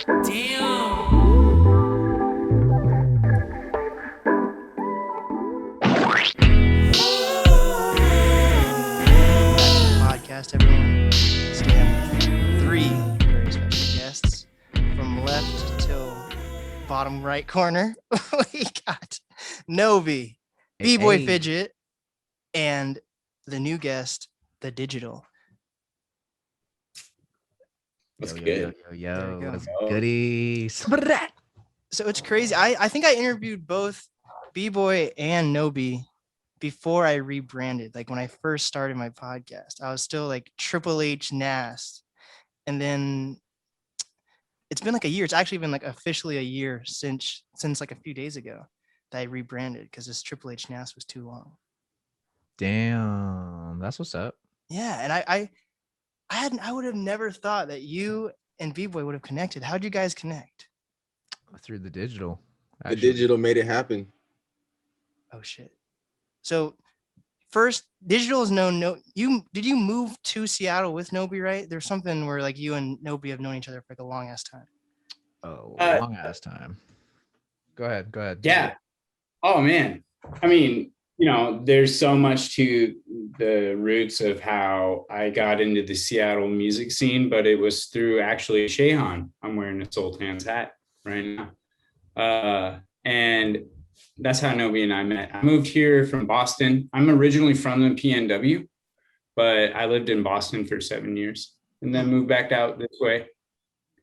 Podcast, everyone. Today I'm with three very special guests. From left till bottom right corner, we got Nobi, BoyFidget, and the new guest, the Digital. What's good? Yo. What's goody? So it's crazy. I think I interviewed both BBoy and Nobi before I rebranded. Like when I first started my podcast, I was still like Triple H NAST. And then it's been like a year. It's actually been like officially a year since like a few days ago that I rebranded because this Triple H NAST was too long. Damn, that's what's up. Yeah, and I would have never thought that you and BBoy would have connected. How'd you guys connect? Through the digital. The digital made it happen. Oh shit. So first, Digital is known. Did you move to Seattle with Nobi, right? There's something where like you and Nobi have known each other for like a long ass time. Oh, long ass time. Go ahead. Yeah. Oh man. I mean, there's so much to the roots of how I got into the Seattle music scene, but it was through actually Shayhan. I'm wearing a Soul Hands hat right now. And that's how Nobi and I met. I moved here from Boston. I'm originally from the PNW, but I lived in Boston for 7 years and then moved back out this way.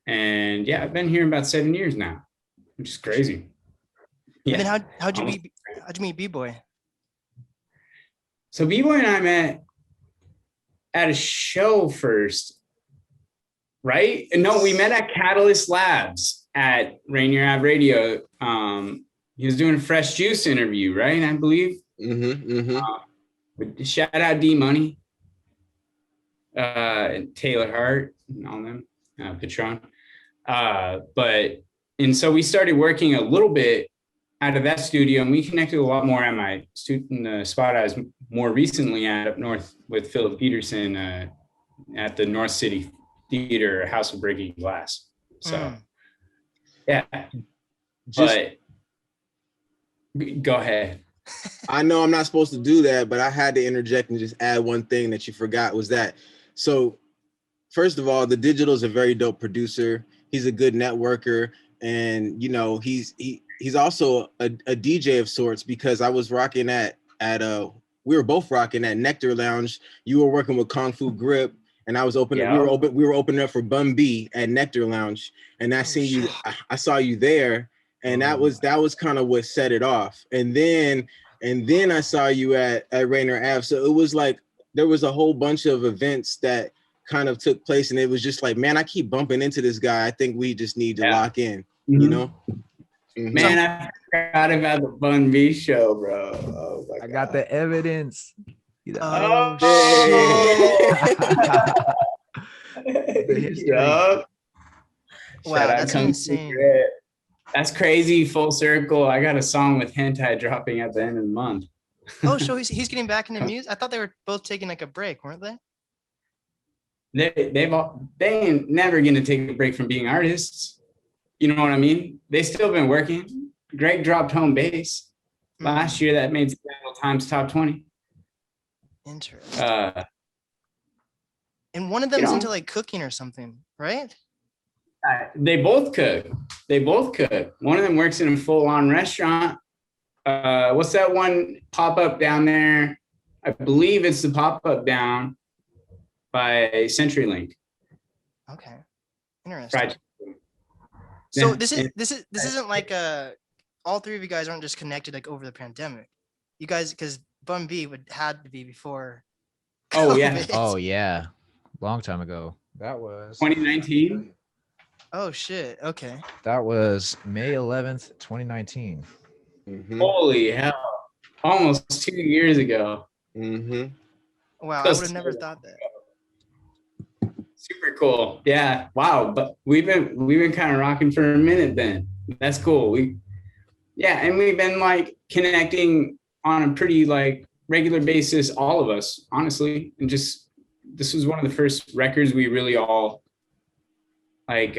And yeah, I've been here about 7 years now, which is crazy. Yeah. And then how'd you meet BBoy? So BBoy and I met at a show first, right? No, we met at Catalyst Labs at Rainier Ave Radio. He was doing a Fresh Juice interview, right? I believe. Shout out D Money, and Taylor Hart, and all them, Patron. And so we started working a little bit out of that studio, and we connected a lot more at my the spot I was more recently at up north with Philip Peterson at the North City Theater, House of Breaking Glass. So, yeah. Go ahead. I know I'm not supposed to do that, but I had to interject and just add one thing that you forgot was that. So first of all, the Digital is a very dope producer. He's a good networker, and he's also a DJ of sorts, because I was rocking we were both rocking at Nectar Lounge. You were working with Kung Fu Grip, and I was opening. Yeah. We were opening up for Bun B at Nectar Lounge, and I saw you there. And that was kind of what set it off. And then I saw you at Rainier Ave. So it was like there was a whole bunch of events that kind of took place, and it was just like, man, I keep bumping into this guy. I think we just need to lock in, Man, I forgot about the Bun B show, bro. Oh my God. I got the evidence. Oh shit. Wow, that's insane. That's crazy. Full circle. I got a song with Hentai dropping at the end of the month. Oh, so he's getting back into music? I thought they were both taking like a break, weren't they? They ain't never gonna take a break from being artists. You know what I mean? They still been working. Greg dropped Home Base last year. That made Seattle Times top 20. Interesting. And one of them's into like cooking or something, right? They both cook. One of them works in a full-on restaurant. What's that one pop-up down there? I believe it's the pop-up down by CenturyLink. Okay, interesting. Right. So this isn't like all three of you guys aren't just connected like over the pandemic. You guys, because Bun B had to be before. Oh yeah. COVID. Oh yeah, long time ago. That was 2019. Oh shit. Okay. That was May 11th, 2019. Holy hell! Almost 2 years ago. Wow, I would have never thought that. Super cool. Yeah. Wow. But we've been kind of rocking for a minute then. That's cool. And we've been like connecting on a pretty like regular basis, all of us, honestly. And just this was one of the first records we really all like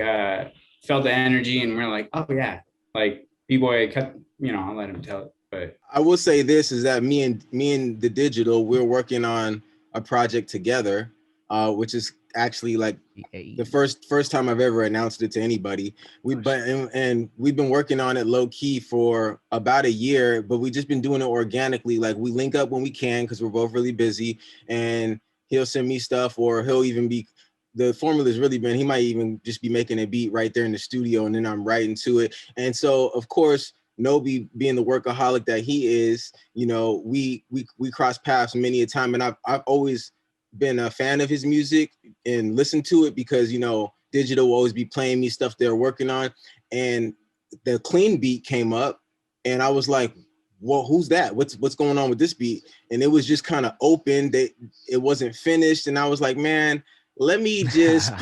felt the energy, and we're like, oh yeah, like BBoy cut, I'll let him tell it. But I will say this is that me and the digital, we're working on a project together, which is actually like the first time I've ever announced it to anybody. And we've been working on it low key for about a year, but we just been doing it organically. Like we link up when we can because we're both really busy, and he'll send me stuff, or he'll even be. The formula has really been, he might even just be making a beat right there in the studio, and then I'm writing to it. And so, of course, Nobi being the workaholic that he is, we cross paths many a time, and I've always been a fan of his music and listened to it because digital will always be playing me stuff they're working on, and the clean beat came up, and I was like, well, who's that? What's going on with this beat? And it was just kind of open. It wasn't finished, and I was like, man, let me just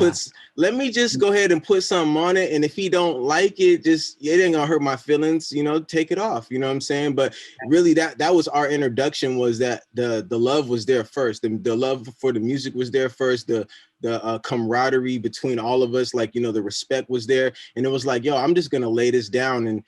go ahead and put something on it. And if he don't like it, it ain't gonna hurt my feelings, take it off. You know what I'm saying? But really that was our introduction, was that the love was there first. The love for the music was there first. The camaraderie between all of us, like, the respect was there. And it was like, yo, I'm just gonna lay this down and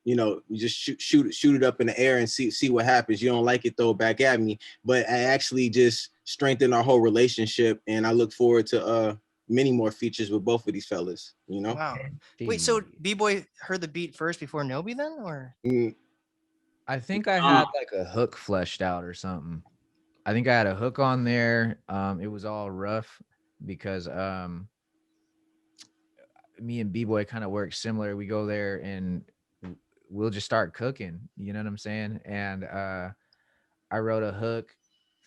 we just shoot it up in the air and see what happens. You don't like it, throw it back at me. But I actually just strengthened our whole relationship, and I look forward to many more features with both of these fellas. Wow. Wait, so BBoy heard the beat first before Nobi then, or? I think I had like a hook fleshed out or something. I think I had a hook on there. It was all rough because me and BBoy kind of work similar. We go there and we'll just start cooking. You know what I'm saying? And I wrote a hook,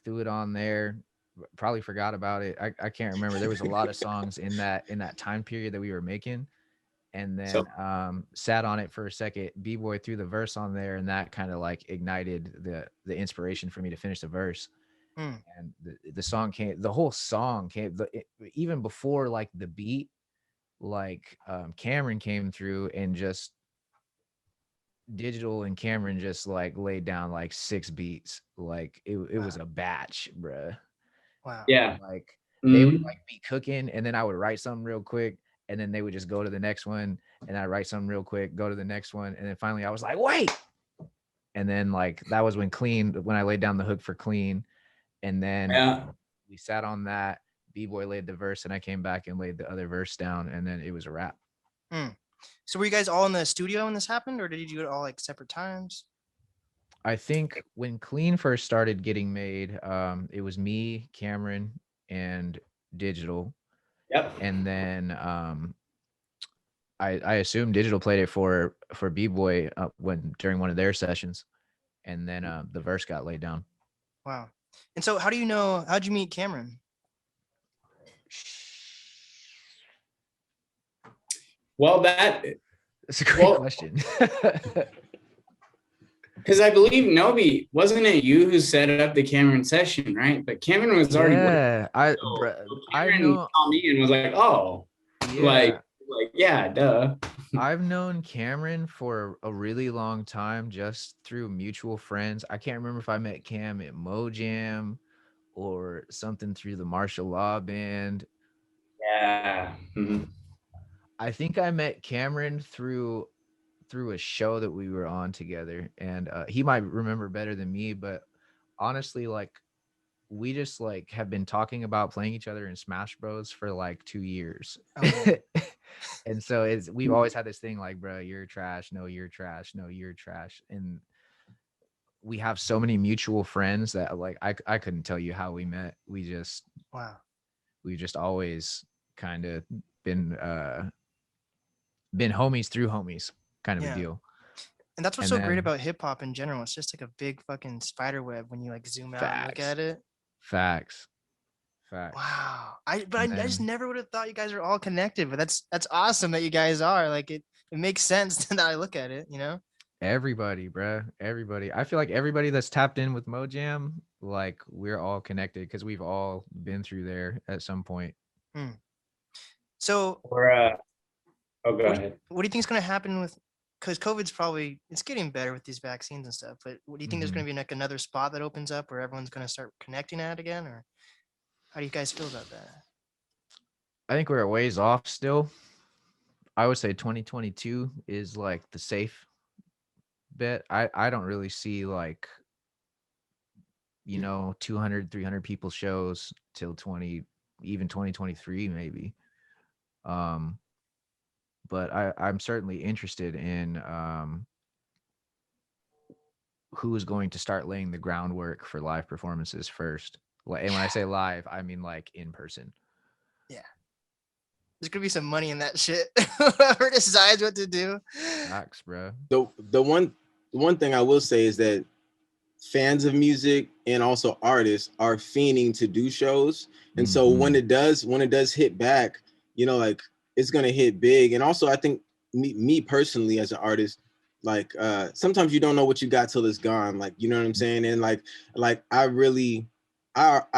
threw it on there, probably forgot about it. I can't remember. There was a lot of songs in that time period that we were making, and then sat on it for a second. BBoy threw the verse on there, and that kind of like ignited the inspiration for me to finish the verse. And the song came. The whole song came. Even before like the beat, like Cameron came through and just Digital and Cameron just like laid down like 6 beats. Like it was a batch, bruh. Wow. Yeah. Like they would like be cooking, and then I would write something real quick, and then they would just go to the next one, and I write something real quick, go to the next one, and then finally I was like, wait. And then like that was when I laid down the hook for Clean, and then we sat on that. BBoy laid the verse, and I came back and laid the other verse down, and then it was a wrap. So were you guys all in the studio when this happened, or did you do it all like separate times? I think when Clean first started getting made, it was me, Cameron, and Digital. Yep. And then I assume Digital played it for BBoy during one of their sessions, and then the verse got laid down. Wow. And so how'd you meet Cameron? Well, that's a great question. Because I believe Nobi, wasn't it you who set up the Cameron session, right? But Cameron was already I Cameron saw me and was like, oh, like yeah, duh. I've known Cameron for a really long time, just through mutual friends. I can't remember if I met Cam at Mojam or something through the martial law band. Yeah. I think I met Cameron through a show that we were on together, and he might remember better than me, but honestly, like we just like have been talking about playing each other in Smash Bros for like 2 years. And so we've always had this thing like, bro, you're trash, no, you're trash, no, you're trash. And we have so many mutual friends that like I couldn't tell you how we met. We just always kind of been homies through homies kind of a deal. And that's what's so great about hip hop in general. It's just like a big fucking spider web when you like zoom out and look at it. Facts. Wow. I just never would have thought you guys are all connected, but that's awesome that you guys are. Like it makes sense that I look at it, Everybody, bro. Everybody. I feel like everybody that's tapped in with Mojam, like we're all connected because we've all been through there at some point. So go ahead. What do you think is going to happen because COVID's it's getting better with these vaccines and stuff, but what do you think there's going to be like another spot that opens up where everyone's going to start connecting at again, or how do you guys feel about that? I think we're a ways off still. I would say 2022 is like the safe bet. I don't really see like, 200, 300 people shows till 2023 maybe. Um, but I'm certainly interested in who is going to start laying the groundwork for live performances first. And when I say live, I mean like in person. Yeah. There's gonna be some money in that shit. Whoever decides what to do. Facts, bro. The one thing I will say is that fans of music and also artists are fiending to do shows, and so when it does hit back, like it's gonna hit big. And also I think me personally as an artist, like sometimes you don't know what you got till it's gone, like, you know what I'm saying? And like I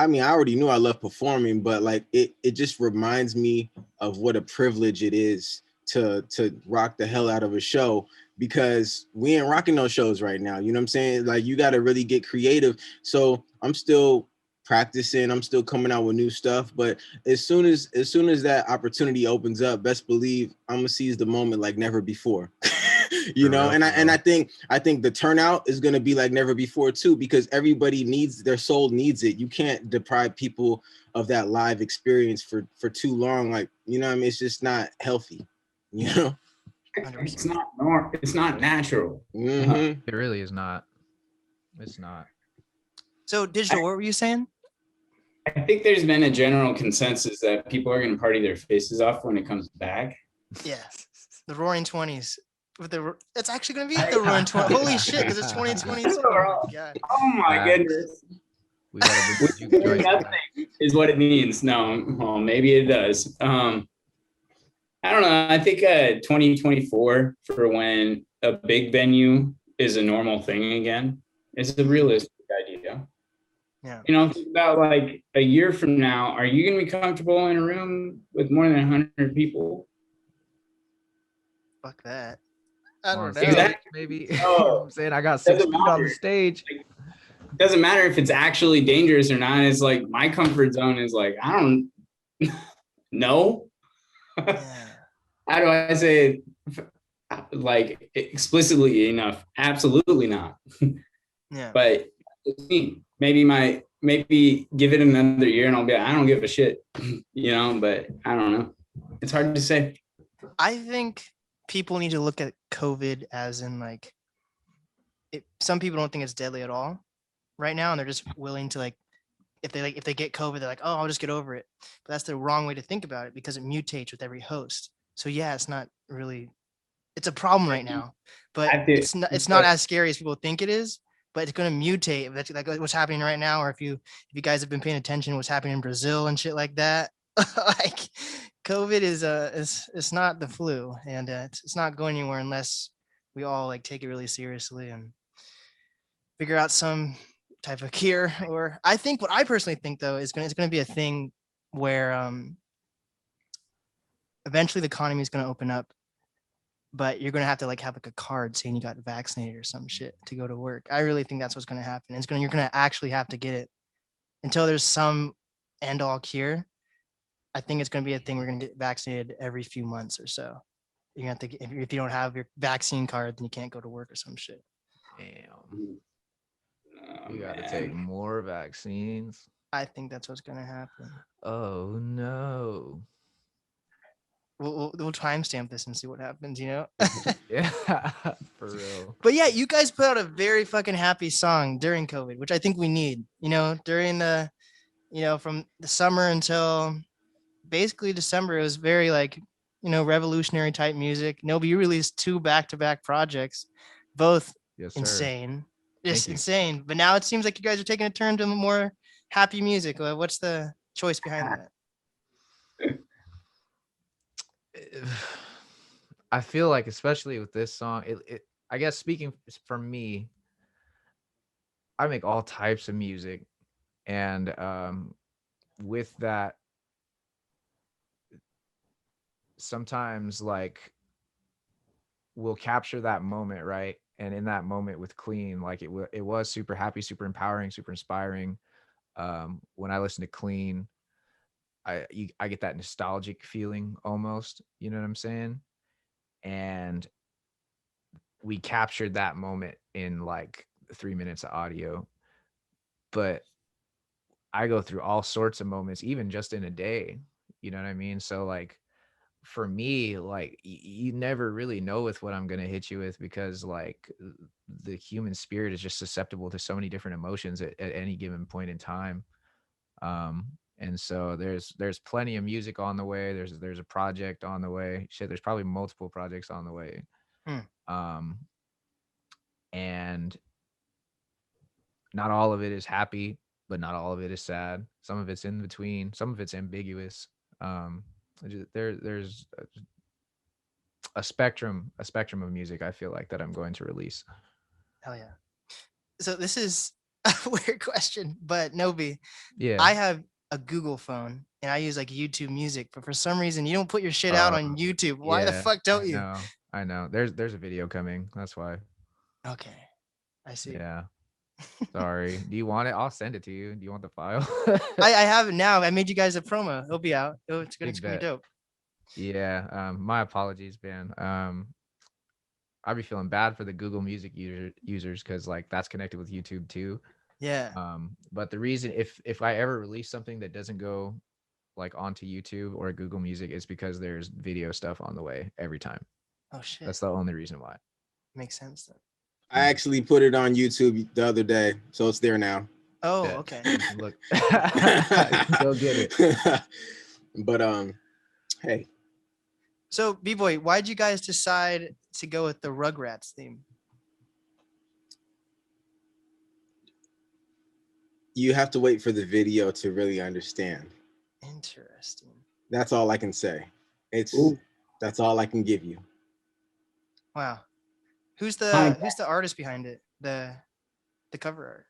mean, I already knew I love performing, but like it just reminds me of what a privilege it is to rock the hell out of a show, because we ain't rocking those shows right now. You know what I'm saying? Like, you got to really get creative. So I'm still practicing. I'm still coming out with new stuff. But as soon as that opportunity opens up, best believe I'm gonna seize the moment like never before. You know, and I think the turnout is gonna be like never before too, because everybody needs, their soul needs it. You can't deprive people of that live experience for too long. Like, you know what I mean? It's just not healthy, you know? 100%. It's not natural. Mm-hmm. It really is not. It's not. So digital, what were you saying? I think there's been a general consensus that people are going to party their faces off when it comes back. Yeah, the Roaring 20s. It's actually gonna be the Roaring 20s. Holy shit, because it's 2022. Oh my god. Oh my goodness. We gotta bring the juke joints back. Nothing is what it means. No, well, maybe it does. I don't know. I think 2024 for when a big venue is a normal thing again is a realistic idea. Yeah. You know, think about like a year from now, are you going to be comfortable in a room with more than 100 people? Fuck that. I don't know. Exactly. Maybe. Oh, I'm saying I got 6 doesn't feet on the matter. stage. It doesn't matter if it's actually dangerous or not. It's like my comfort zone is like, I don't know. Yeah. How do I say it, like explicitly enough? Absolutely not. Yeah. But maybe give it another year and I'll be, I don't give a shit, you know, but I don't know. It's hard to say. I think people need to look at COVID as in like, some people don't think it's deadly at all right now, and they're just willing to like, if they get COVID, they're like, oh, I'll just get over it. But that's the wrong way to think about it, because it mutates with every host. So yeah, it's not really, it's a problem right now, but it's not as scary as people think it is. But it's going to mutate. That's like what's happening right now. Or if you guys have been paying attention, what's happening in Brazil and shit like that. Like COVID is it's not the flu, and it's not going anywhere unless we all like take it really seriously and figure out some type of cure. Or I think what I personally think though is it's going to be a thing where eventually the economy is going to open up, but you're going to have like a card saying you got vaccinated or some shit to go to work. I really think that's what's going to happen. You're going to actually have to get it until there's some end all cure. I think it's going to be a thing. We're going to get vaccinated every few months or so. You have to if you don't have your vaccine card, then you can't go to work or some shit. Damn. We gotta take more vaccines. I think that's what's going to happen. Oh no. We'll timestamp this and see what happens, you know? Yeah, for real. But yeah, you guys put out a very fucking happy song during COVID, which I think we need, you know, during the, you know, from the summer until basically December. It was very like, you know, revolutionary type music. Nobi, you released 2 back-to-back projects, both Yes, sir. insane, just insane. But now it seems like you guys are taking a turn to more happy music. What's the choice behind that? I feel like, especially with this song, I guess speaking for me, I make all types of music, and with that, sometimes like we'll capture that moment, right? And in that moment with Clean, like it was super happy, super empowering, super inspiring. When I listen to Clean, I get that nostalgic feeling almost, you know what I'm saying? and we captured that moment in like 3 minutes of audio. But I go through all sorts of moments, even just in a day. You know what I mean? So like for me, like you never really know with what I'm gonna hit you with, because like the human spirit is just susceptible to so many different emotions at any given point in time. And so there's plenty of music on the way. There's a project on the way. Shit, there's probably multiple projects on the way. Hmm. And not all of it is happy, but not all of it is sad. Some of it's in between. Some of it's ambiguous. Um, there's a spectrum of music, I feel like, that I'm going to release. Hell yeah. So this is a weird question, but Nobi, Yeah. I have a Google phone and I use like YouTube Music, but for some reason you don't put your shit out on YouTube. Why the Yeah, fuck don't you? I know. There's a video coming. That's why. Okay, I see. Yeah. Sorry. Do you want it? I'll send it to you. Do you want the file? I have it now. I made you guys a promo. It'll be out. It's gonna Big be bet. dope. Yeah. My apologies, man. I'd be feeling bad for the Google Music users, because like that's connected with YouTube too. Yeah. But the reason, if I ever release something that doesn't go like onto YouTube or Google Music, is because there's video stuff on the way every time. Oh shit. That's the only reason why. Makes sense then. I actually put it on YouTube the other day, so it's there now. Oh, Yeah, okay. you can look. Go get it. But hey. So BBoy, why'd you guys decide to go with the Rugrats theme? You have to wait for the video to really understand. Interesting. That's all I can say. That's all I can give you. Wow. Who's the artist behind it? The cover art.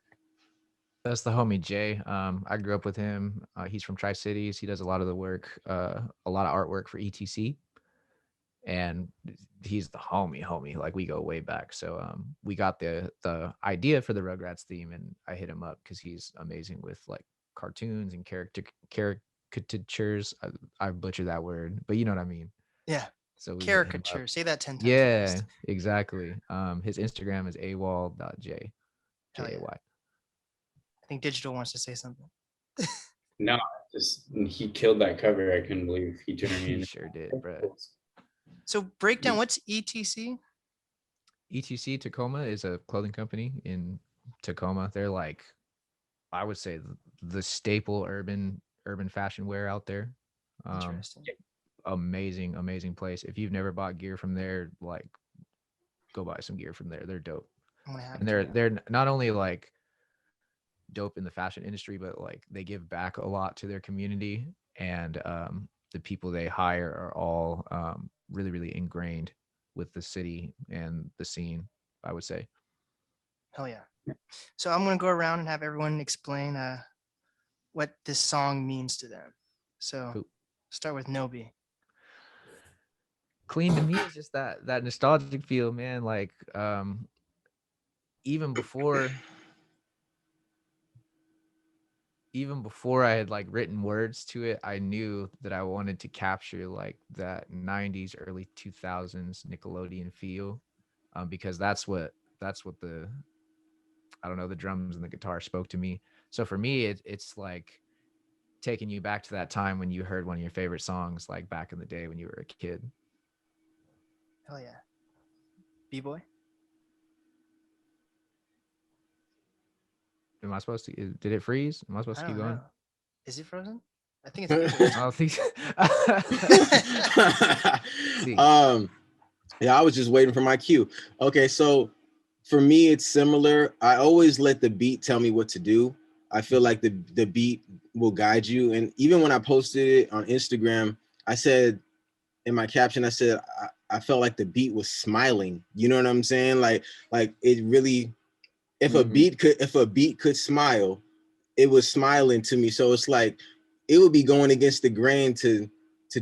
That's the homie Jay. I grew up with him. He's from Tri-Cities. He does a lot of the work, a lot of artwork for ETC. And he's the homie. Like we go way back. So we got the idea for the Rugrats theme, and I hit him up because he's amazing with like cartoons and caricatures. I butchered that word, but you know what I mean. Yeah. So we caricature. Say that 10 times. Yeah, fast. exactly. His Instagram is awal.j. Hell yeah. J-A-Y. I think Digital wants to say something. No, just he killed that cover. I couldn't believe he turned me in. He sure did, bro. So breakdown, what's ETC? ETC Tacoma is a clothing company in Tacoma. They're like, I would say, the staple urban fashion wear out there. Interesting. Amazing place. If you've never bought gear from there, like, go buy some gear from there. They're dope. And they're not only like dope in the fashion industry, but like they give back a lot to their community, and the people they hire are all really ingrained with the city and the scene, I would say. Hell yeah. So I'm gonna go around and have everyone explain what this song means to them. So Cool. Start with Nobi. Clean to me is just that nostalgic feel, man. Like even before I had like written words to it, I knew that I wanted to capture like that 90s, early 2000s Nickelodeon feel, because that's what the, I don't know, the drums and the guitar spoke to me. So for me, it's like taking you back to that time when you heard one of your favorite songs, like back in the day when you were a kid. Hell yeah. BBoy? Am I supposed to? Did it freeze? Am I supposed to keep going? Know. Is it frozen? I think it's. I don't think so. Yeah, I was just waiting for my cue. Okay, so for me, it's similar. I always let the beat tell me what to do. I feel like the beat will guide you. And even when I posted it on Instagram, I said in my caption, I said I felt like the beat was smiling. You know what I'm saying? Like it really. If a beat could smile, it was smiling to me. So it's like it would be going against the grain to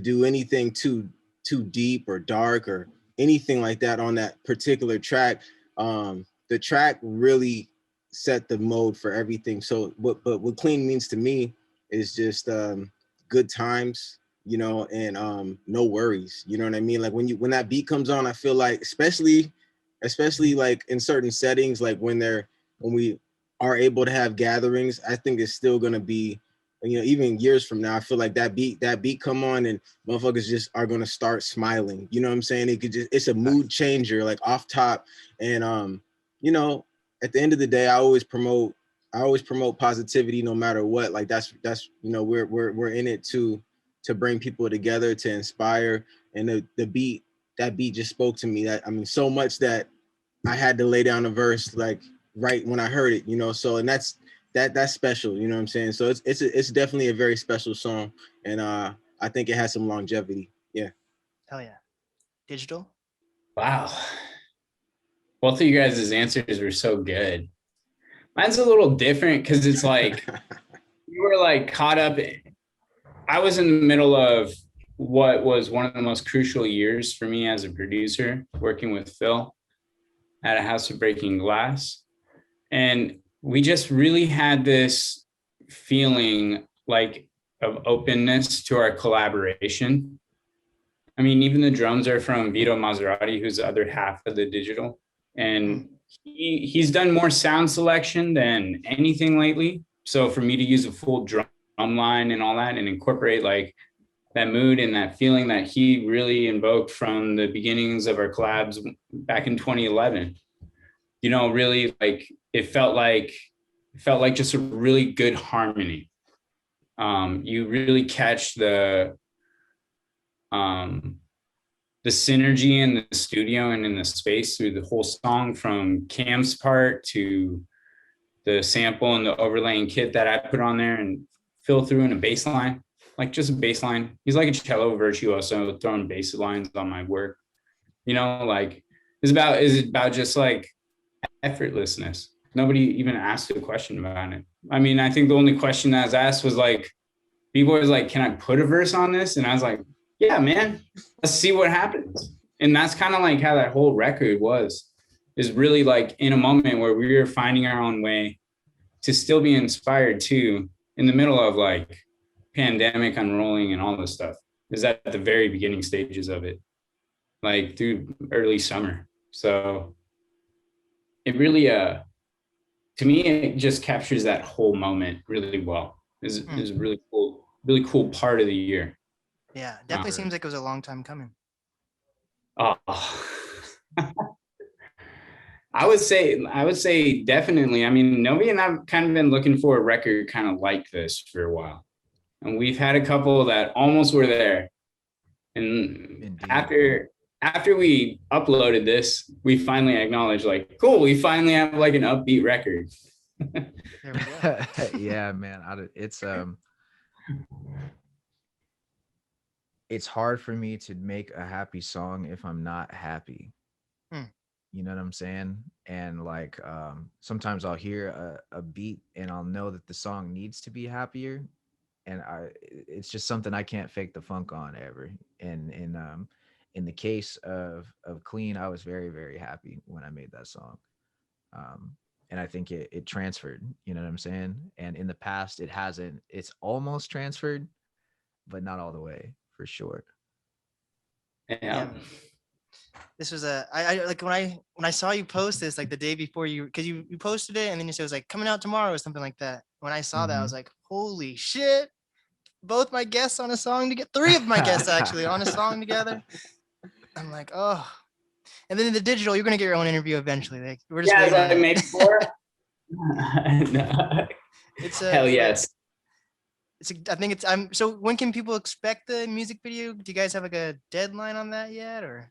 do anything too deep or dark or anything like that on that particular track. The track really set the mode for everything. So what clean means to me is just good times, you know, and no worries. You know what I mean? Like when that beat comes on, I feel like especially like in certain settings, like when we are able to have gatherings, I think it's still gonna be, you know, even years from now, I feel like that beat come on and motherfuckers just are gonna start smiling. You know what I'm saying? It's a mood changer, like off top. And you know, at the end of the day, I always promote positivity no matter what. Like that's you know, we're in it to bring people together, to inspire. And the beat, that beat just spoke to me. That, I mean, so much that I had to lay down a verse like right when I heard it, you know. So, and that's special, you know what I'm saying? So it's definitely a very special song, and I think it has some longevity. Yeah. Hell yeah. Digital. Wow. Both of you guys' answers were so good. Mine's a little different because it's like you were like caught up I was in the middle of what was one of the most crucial years for me as a producer, working with Phil at a House of Breaking Glass. And we just really had this feeling like of openness to our collaboration. I mean, even the drums are from Vito Maserati, who's the other half of the digital. And he's done more sound selection than anything lately. So for me to use a full drum line and all that and incorporate like that mood and that feeling that he really invoked from the beginnings of our collabs back in 2011, you know, really like it felt like just a really good harmony. You really catch the synergy in the studio and in the space through the whole song, from Cam's part to the sample and the overlaying kit that I put on there and Phil threw in a bass line, like just a bass line. He's like a cello virtuoso throwing bass lines on my work. You know, like it's about just like effortlessness. Nobody even asked a question about it. I mean, I think the only question that was asked was like, BBoy was like, can I put a verse on this? And I was like, yeah, man, let's see what happens. And that's kind of like how that whole record is really like in a moment where we were finding our own way to still be inspired too, in the middle of like pandemic unrolling and all this stuff. Is at the very beginning stages of it, like through early summer. So it really, to me, it just captures that whole moment really well. Is a really cool part of the year. Yeah, definitely seems like it was a long time coming. Oh, I would say definitely. I mean, Nobi and I've kind of been looking for a record kind of like this for a while, and we've had a couple that almost were there. And Indeed. after we uploaded this, we finally acknowledged, like, cool, we finally have like an upbeat record. There we go. Yeah, man. It's hard for me to make a happy song if I'm not happy. You know what I'm saying? And like sometimes I'll hear a beat and I'll know that the song needs to be happier, and it's just something I can't fake the funk on ever. And in the case of Clean, I was very, very happy when I made that song. And I think it transferred, you know what I'm saying? And in the past it hasn't. It's almost transferred, but not all the way, for sure. Yeah. This was I like when I saw you post this like the day before, because you posted it and then you said it was like coming out tomorrow or something like that. When I saw that, I was like, holy shit, both my guests on a song to get 3 of my guests actually on a song together. I'm like, oh. And then in the digital, you're gonna get your own interview eventually. Like we're just waiting on I that. made 4. No. It's hell yes. I think it's so when can people expect the music video? Do you guys have like a deadline on that yet, or?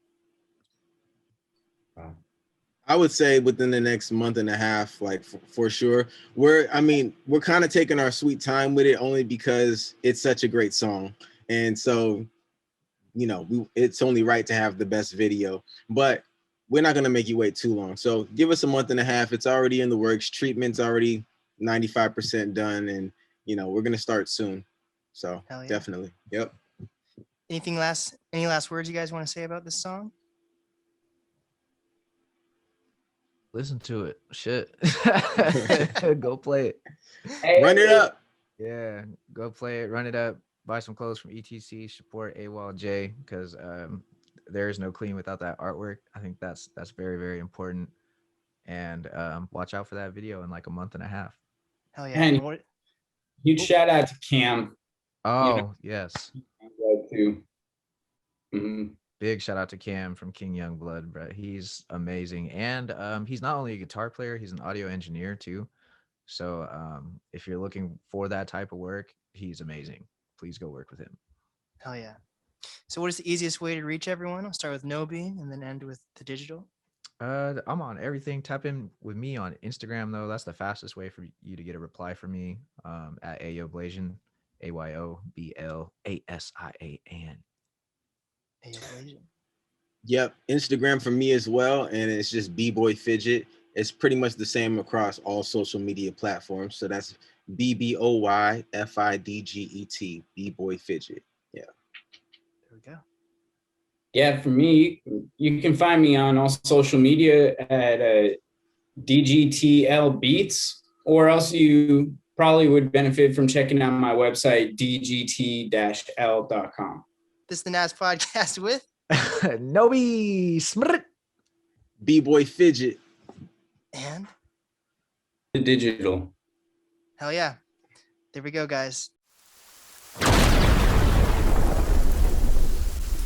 I would say within the next month and a half, like for sure. We're kind of taking our sweet time with it, only because it's such a great song. And so, you know, it's only right to have the best video, but we're not going to make you wait too long. So give us a month and a half. It's already in the works. Treatment's already 95% done. And, you know, we're going to start soon. So yeah. Definitely. Yep. Any last words you guys want to say about this song? Listen to it. Shit. Go play it. Hey. Run it up. Yeah, go play it. Run it up. buy some clothes from ETC, support AWOL because there is no clean without that artwork. I think that's very, very important. And watch out for that video in like a month and a half. Hell yeah. And And what, huge Oh. shout out to Cam. Oh, yes. Too. Mhm. Big shout out to Cam from King Youngblood, bro. He's amazing. And he's not only a guitar player, he's an audio engineer too. So if you're looking for that type of work, he's amazing. Please go work with him. hell yeah. So what is the easiest way to reach everyone? I'll start with Nobi and then end with the digital. I'm on everything. Tap in with me on Instagram though. That's the fastest way for you to get a reply from me. At AyoBlazian, AYOBLASIAN. AyoBlazian. Yep, Instagram for me as well, and it's just BoyFidget. It's pretty much the same across all social media platforms. So that's BBoyFidget, BoyFidget. Yeah. There we go. Yeah, for me, you can find me on all social media at DGTL Beats, or else you probably would benefit from checking out my website, dgt-l.com. This is the NAST podcast with Nobi Smrt. BoyFidget. and The digital. hell yeah. There we go, guys.